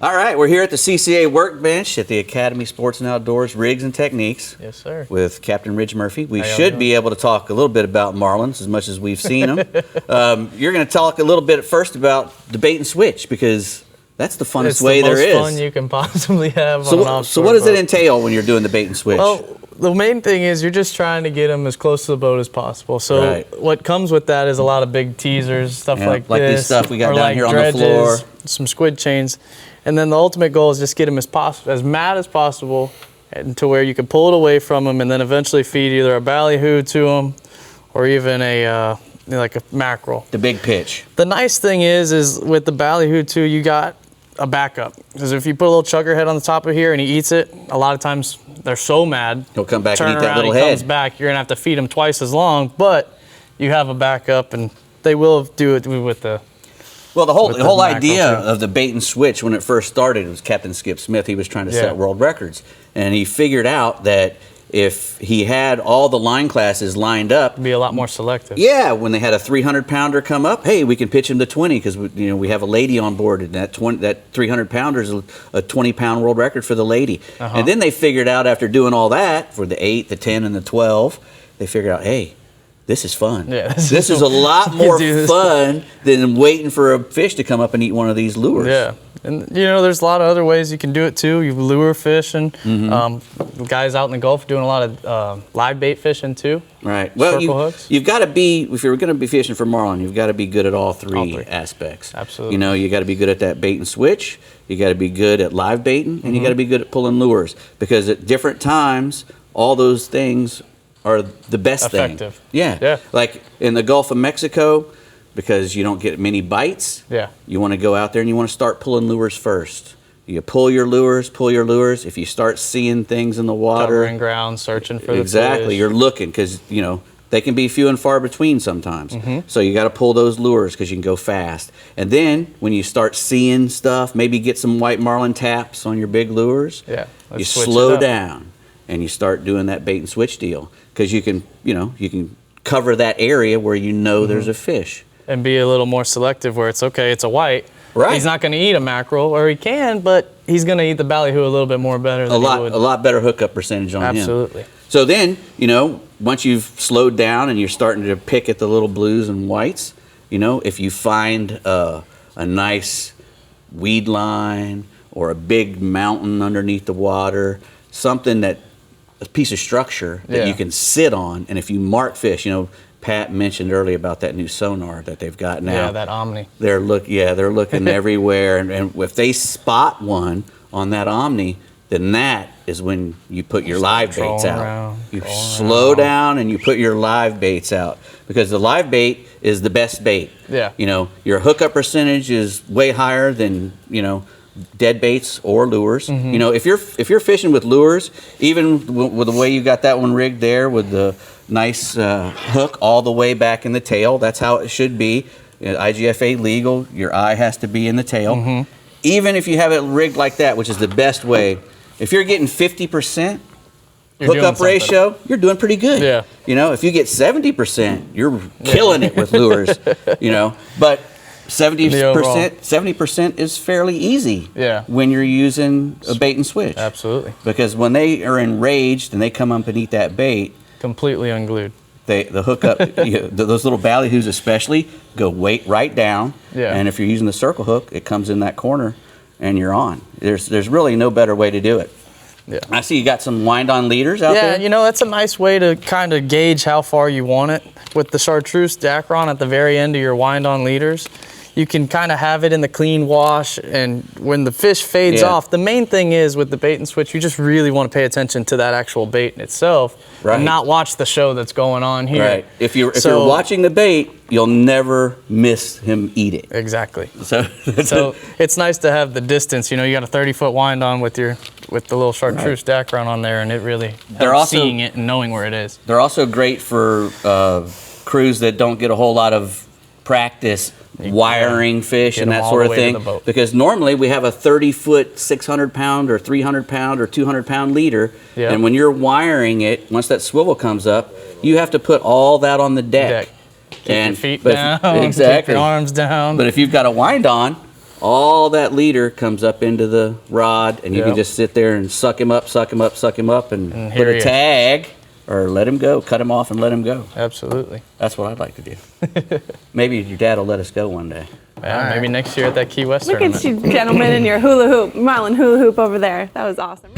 All right, we're here at the CCA workbench at the Academy Sports and Outdoors Rigs and Techniques. Yes, sir. With Captain Ridge Murphy. We should be able to talk a little bit about marlins as much as we've seen them. You're going to talk a little bit first about the bait and switch, because that's the funnest way there is. It's the most fun you can possibly have on an offshore So what does boat. it entail when you're doing the bait and switch? Well, the main thing is you're just trying to get them as close to the boat as possible. So what comes with that is a lot of big teasers, stuff like this. This stuff we got or down like here dredges, on the floor. some squid chains. And then the ultimate goal is just get them as mad as possible, and to where you can pull it away from them and then eventually feed either a ballyhoo to them or even a like a mackerel. The big pitch. The nice thing is with the ballyhoo too, you got a backup. Because if you put a little chuggerhead on the top of here and he eats it, a lot of times they're so mad. He'll come back and eat that around, little he head. comes back, you're gonna have to feed him twice as long, but you have a backup, and they will do it with the. Well, the whole idea too. of the bait and switch when it first started was Captain Skip Smith. He was trying to set world records, and he figured out that if he had all the line classes lined up, It'd be a lot more selective. Yeah, when they had a 300-pounder come up, hey, we can pitch him to 20 because we have a lady on board, and that 300-pounder is a 20-pound world record for the lady. And then they figured out, after doing all that for the 8, the 10, and the 12, they figured out, hey, this is fun. Yeah, this is a lot more fun than waiting for a fish to come up and eat one of these lures. Yeah, and there's a lot of other ways you can do it too. You lure fishing. Guys out in the Gulf doing a lot of live bait fishing too. Right. Well, hooks. you've got to be, if you're going to be fishing for marlin, you've got to be good at all three aspects. Absolutely. You got to be good at that bait and switch. You got to be good at live baiting, and you got to be good at pulling lures, because at different times, all those things are the best Effective. thing. Yeah. Like in the Gulf of Mexico, because you don't get many bites. Yeah. You want to go out there and you want to start pulling lures first. You pull your lures. If you start seeing things in the water, covering ground, searching for the fish. You're looking, because they can be few and far between sometimes. So you got to pull those lures because you can go fast. And then when you start seeing stuff, maybe get some white marlin taps on your big lures. Yeah. You slow down and you start doing that bait and switch deal, because you can cover that area where there's a fish. And be a little more selective, where it's a white. Right. He's not going to eat a mackerel, or he can, but he's going to eat the ballyhoo a little bit more better than he would. A lot better hookup percentage on him. Absolutely. So then, once you've slowed down and you're starting to pick at the little blues and whites, if you find a nice weed line or a big mountain underneath the water, something a piece of structure that you can sit on, and if you mark fish, Pat mentioned earlier about that new sonar that they've got now. Yeah, that Omni. They're looking everywhere, and if they spot one on that Omni, then that is when you put your live baits out. You slow down and you put your live baits out, because the live bait is the best bait. Yeah. Your hookup percentage is way higher than dead baits or lures. If you're fishing with lures, even with the way you got that one rigged there with the nice hook all the way back in the tail, that's how it should be. IGFA legal, your eye has to be in the tail. Even if you have it rigged like that, which is the best way, if you're getting 50% hookup ratio, you're doing pretty good. Yeah. If you get 70%, you're killing it with lures. But 70% is fairly easy when you're using a bait and switch. Absolutely. Because when they are enraged and they come up and eat that bait, completely unglued. The hookup, those little ballyhoos especially, go right down. Yeah. And if you're using the circle hook, it comes in that corner and you're on. There's really no better way to do it. Yeah. I see you got some wind-on leaders out there. Yeah, that's a nice way to kind of gauge how far you want it. With the chartreuse Dacron at the very end of your wind-on leaders, you can kind of have it in the clean wash, and when the fish fades off, the main thing is with the bait and switch, you just really want to pay attention to that actual bait in itself, and not watch the show that's going on here. Right. If you're watching the bait, you'll never miss him eating. Exactly. So it's nice to have the distance. You got a 30-foot wind on with the little chartreuse Dacron on there, and it really helps seeing it and knowing where it is. They're also great for crews that don't get a whole lot of practice wiring fish and that sort of thing, because normally we have a 30-foot 600-pound or 300-pound or 200-pound leader, and when you're wiring it, once that swivel comes up, you have to put all that on the deck. Keep your feet down, keep your arms down. But if you've got a wind on, all that leader comes up into the rod, and you Yep. can just sit there and suck him up, and put here a he is. tag or let him go, cut him off and let him go. Absolutely. That's what I'd like to do. Maybe your dad will let us go one day. Yeah, maybe next year at that Key West Look tournament. at you, gentlemen, in your hula hoop, Marlin hula hoop over there. That was awesome.